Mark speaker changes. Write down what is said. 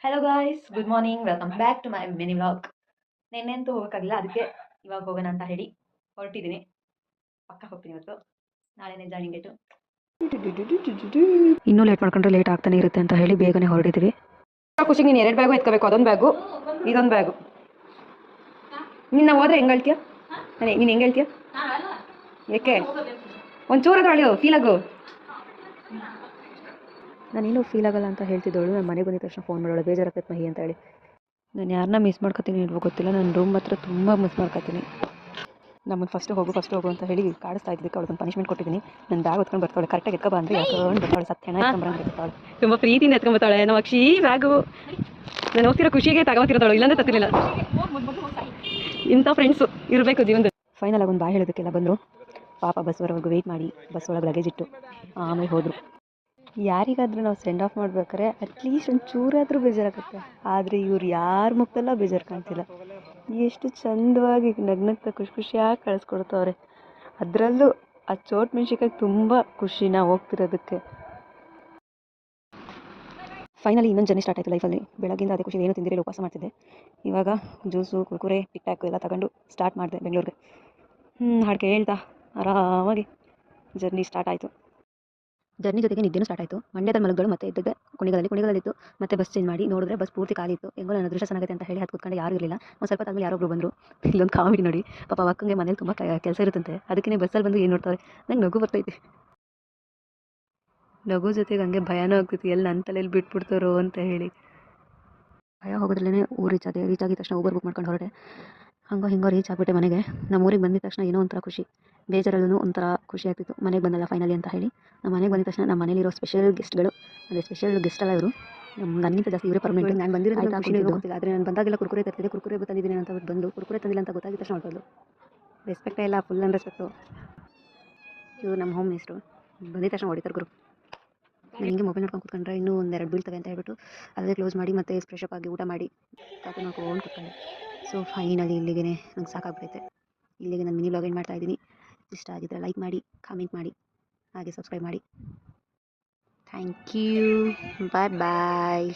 Speaker 1: Hello guys, good morning. Welcome back to my mini vlog. ನಿನ್ನೆಂತೂ ಹೋಗೋಕ್ಕಾಗಿಲ್ಲ, ಅದಕ್ಕೆ ಇವಾಗ ಹೋಗೋಣ ಅಂತ ಹೇಳಿ ಹೊರಟಿದ್ದೀನಿ. ಪಕ್ಕ ಹೋಗ್ತೀನಿ ಇವತ್ತು. ನಾಳೆನೇ ಜಾಯಿನಿಂಗ್ ಡೇಟು.
Speaker 2: ಇನ್ನೂ ಲೇಟ್ ಮಾಡ್ಕೊಂಡ್ರೆ ಲೇಟ್ ಆಗ್ತಾನೆ ಇರುತ್ತೆ ಅಂತ ಹೇಳಿ ಬೇಗನೆ ಹೊರಡಿದ್ದೀವಿ.
Speaker 1: ಖುಷಿಗೆ ನೀನು 2 ಬ್ಯಾಗು ಎತ್ಕೋಬೇಕು. ಅದೊಂದು ಬ್ಯಾಗು, ಇದೊಂದು ಬ್ಯಾಗು. ನಿನ್ನ ಹೋದ್ರೆ ಹೆಂಗೆ ಹೇಳ್ತೀಯ? ಅದೇ ನೀನು ಹೆಂಗೆ ಹೇಳ್ತೀಯ? ಏಕೆ ಒಂಚೂರಾದ್ರೂ ಅಳಿಯೋ ಫೀಲ್ ಆಗು.
Speaker 2: ನಾನೇನು ಫೀಲ್ ಆಗಲ್ಲ ಅಂತ ಹೇಳ್ತಿದ್ದವಳು ನಾನು ಮನೆಗೆ ಬಂದಿದ ತಕ್ಷಣ ಫೋನ್ ಮಾಡೋಳು, ಬೇಜಾರಾಗ್ತೈತೆ ಮಹಿ ಅಂತ ಹೇಳಿ. ನಾನು ಯಾರನ್ನ ಮಿಸ್ ಮಾಡ್ಕೊತೀನಿ ಇಲ್ವೋ ಗೊತ್ತಿಲ್ಲ, ನನ್ನ ರೂಮ್ ಹತ್ರ ತುಂಬ ಮಿಸ್ ಮಾಡ್ಕೊತೀನಿ. ನಮ್ಮನ್ನು ಫಸ್ಟ್ ಹೋಗು ಅಂತ ಹೇಳಿ ಕಾಡಿಸ್ತಾ ಇದ್ದಕ್ಕೆ ಅವಳಿಗೆ ಪನಿಷ್ಮೆಂಟ್ ಕೊಟ್ಟಿದ್ದೀನಿ. ನನ್ನ ಬ್ಯಾಗ್ ಹೊತ್ಕೊಂಡು ಬರ್ತಾಳೆ, ಕರೆಕ್ಟಾಗಿ ಎತ್ಕೊ ಬಂದರೆ ಯಾಕೊಂಡು ಬರ್ತಾಳೆ, ಸತ್ಯನ ಎತ್ಕೊಂಬರಂಗೆ ಬರ್ತಾಳೆ.
Speaker 1: ತುಂಬ ಪ್ರೀತಿಯಿಂದ ಎತ್ಕೊಂಬರ್ತಾಳೆ ನಮ್ಮ ಅಕ್ಷಿ ಬ್ಯಾಗು. ನಾನು ಹೋಗ್ತಿರೋ ಖುಷಿಗೆ ತಗೋತಿರೋದವಳು, ಇಲ್ಲಾಂದ್ರೆ ತತ್ತಿರಲಿಲ್ಲ. ಇಂಥ ಫ್ರೆಂಡ್ಸು ಇರಬೇಕು ಜೀವನದಲ್ಲಿ.
Speaker 2: ಫೈನಲ್ ಆಗಿ ಒಂದು ಬಾಯ್ ಹೇಳೋದಕ್ಕೆಲ್ಲ ಬಂದರು. ಪಾಪ ಬಸ್ವರೆಗೂ ವೆಯ್ಟ್ ಮಾಡಿ ಬಸ್ ಒಳಗೆ ಲಗೇಜ್ ಇಟ್ಟು ಆಮೇಲೆ ಹೋದರು. ಯಾರಿಗಾದರೂ ನಾವು ಸೆಂಡ್ ಆಫ್ ಮಾಡ್ಬೇಕಾದ್ರೆ ಅಟ್ಲೀಸ್ಟ್ ಒಂದು ಚೂರಾದರೂ ಬೇಜಾರಾಗುತ್ತೆ. ಆದರೆ ಇವ್ರು ಯಾರ ಮುಖದಲ್ಲ ಬೇಜಾರು ಕಾಣ್ತಿಲ್ಲ. ಎಷ್ಟು ಚಂದವಾಗಿ ನಗ್ನಗ್ತಾ ಖುಷಿಯಾಗಿ ಕಳಿಸ್ಕೊಡ್ತವ್ರೆ. ಅದರಲ್ಲೂ ಆ ಚೋಟ್ ಮೆಣ್ಸಿಕಾಯಿ ತುಂಬ ಖುಷಿ ನಾವು ಹೋಗ್ತಿರೋದಕ್ಕೆ. ಫೈನಲಿ ಇನ್ನೊಂದು ಜರ್ನಿ ಸ್ಟಾರ್ಟ್ ಆಯಿತು ಲೈಫಲ್ಲಿ. ಬೆಳಗ್ಗಿಂದ ಅದೇ ಖುಷಿ, ಏನು ತಿಂದಿರಲಿಲ್ಲ, ಉಪವಾಸ ಮಾಡ್ತಿದ್ದೆ. ಇವಾಗ ಜ್ಯೂಸು ಕುರ್ಕುರೆ ಟಿಕ್ ಟ್ಯಾಕು ಎಲ್ಲ ತಗೊಂಡು ಸ್ಟಾರ್ಟ್ ಮಾಡಿದೆ ಬೆಂಗಳೂರಿಗೆ. ಹಾಡು ಹೇಳ್ತಾ ಆರಾಮಾಗಿ ಜರ್ನಿ ಸ್ಟಾರ್ಟ್ ಆಯಿತು. ಜರ್ನಿ ಜೊತೆಗೆ ನಿದ್ದೆನೂ ಸ್ಟಾರ್ಟ್ ಆಯಿತು. ಮಂಡ್ಯದಲ್ಲಿ ಮಲಗಳು ಮತ್ತೆ ಇದ್ದದ್ದೆ ಕುಣಿಗಲ್ಲಿತ್ತು. ಮತ್ತೆ ಬಸ್ ಚೇಂಜ್ ಮಾಡಿ ನೋಡಿದ್ರೆ ಬಸ್ ಪೂರ್ತಿ ಖಾಲಿ ಇತ್ತು. ಹೆಂಗೋ ನನ್ನ ಅದೃಷ್ಟ ಚೆನ್ನಾಗೈತೆ ಅಂತ ಹೇಳಿ ಹತ್ತು ಕೂತ್ಕೊಂಡು ಯಾರೂ ಇರಲಿಲ್ಲ. ಒಂದು ಸ್ವಲ್ಪ ಆದಮೇಲೆ ಯಾರೊಬ್ರು ಬಂದರು. ಇಲ್ಲೊಂದು ಕಾಮಿಡಿ ನೋಡಿ, ಪಾಪ ಅಕ್ಕಂಗೆ ಮನೇಲಿ ತುಂಬ ಕೆಲಸ ಇರುತ್ತಂತೆ. ಅದಕ್ಕೆ ಬಸ್ಸಲ್ಲಿ ಬಂದು ಏನು ನೋಡ್ತಾರೆ, ನಂಗೆ ನಗು ಬರ್ತೈತೆ. ನಗು ಜೊತೆಗೆ ಹಂಗೆ ಭಯನೂ ಆಗ್ತೈತಿ, ಎಲ್ಲಿ ನನ್ನ ತಲೆಯಲ್ಲಿ ಬಿಟ್ಬಿಡ್ತಾರೋ ಅಂತ ಹೇಳಿ. ಭಯ ಹೋಗೋದ್ರಲ್ಲೇ ಊರು ರೀಚ್ ಆಗಿದ ತಕ್ಷಣ ಊಬರ್ ಬುಕ್ ಮಾಡ್ಕೊಂಡು ಹೊರಟೆ. ಹಂಗೋ ಹಿಂಗೋ ರೀಚ್ ಆಗಿಬಿಟ್ಟೆ ಮನೆಗೆ. ನಮ್ಮ ಊರಿಗೆ ಬಂದಿದ ತಕ್ಷಣ ಏನೋ ಒಂಥರ ಖುಷಿ, ಬೇಜಾರಲ್ಲೂ ಒಂಥರ ಖುಷಿ ಆಗ್ತಿತ್ತು. ಮನೆಗೆ ಬಂದಲ್ಲ ಫೈನಲಿ ಅಂತ ಹೇಳಿ. ನಮ್ಮ ಮನೆಗೆ ಬಂದಿದ ತಕ್ಷಣ ನಮ್ಮ ಮನೇಲಿರೋ ಸ್ಪೆಷಲ್ ಗೆಸ್ಟ್ಗಳು, ಅಂದರೆ ಸ್ಪೆಷಲ್ ಗೆಸ್ಟ್ ಅಲ್ಲ ಇವರು, ನನಗಿಂತ ಜಾಸ್ತಿ ಇವರೇ ಪರ್ಮನೆಂಟ್. ನಾನು ಬಂದಿರೋದು ಗೊತ್ತಿಲ್ಲ, ಆದರೆ ನಾನು ಬಂದಾಗೆಲ್ಲ ಕುರ್ಕುರೆ ತರ್ತಿದ್ದೆ. ಕುರ್ಕುರೆ ತಂದಿದ್ದೀನಿ ಅಂತ ಬಂದು ಕುರ್ಕುರೆ ತಂದಿಲ್ಲ ಅಂತ ಗೊತ್ತಾಗಿದ ತಕ್ಷಣ ಹೊರಟೋದು. ರೆಸ್ಪೆಕ್ಟೇ ಇಲ್ಲ, ಫುಲ್ ಅನ್ ರೆಸ್ಪೆಕ್ಟು. ಇವರು ನಮ್ಮ ಹೋಮ್ ಮಿನಿಸ್ಟ್ರು. ಬಂದಿದ ತಕ್ಷಣ ಹೊಡಿತಾರೆ ಗುರು. ನಾನು ಹಿಂಗೆ ಮೊಬೈಲ್ ನೋಡ್ಕೊಂಡು ಕೂತ್ಕೊಂಡ್ರೆ ಇನ್ನೂ ಒಂದೆರಡು ಬೀಳ್ತವೆ ಅಂತ ಹೇಳ್ಬಿಟ್ಟು ಅಲ್ಲೇ ಕ್ಲೋಸ್ ಮಾಡಿ ಮತ್ತೆ ಫ್ರೆಶ್ ಅಪ್ ಆಗಿ ಊಟ ಮಾಡಿ ಕಾಫಿ ಮಾಡ್ಕೊಂಡು ಕೂತ್ಕೊಂಡೆ. ಸೊ ಫೈನಲಿ ಇಲ್ಲಿಗೆ ನಂಗೆ ಸಾಕಾಗ್ಬಿಟ್ಟೈತೆ. ಇಲ್ಲಿಗೆ ನಾನು ಮಿನಿ ವ್ಲಾಗ್ ಎಂಡ್ ಮಾಡ್ತಾ ಇದ್ದೀನಿ. ಇಷ್ಟ ಆಗಿದ್ದರೆ ಲೈಕ್ ಮಾಡಿ, ಕಾಮೆಂಟ್ ಮಾಡಿ, ಹಾಗೆ ಸಬ್ಸ್ಕ್ರೈಬ್ ಮಾಡಿ. Thank you, bye bye.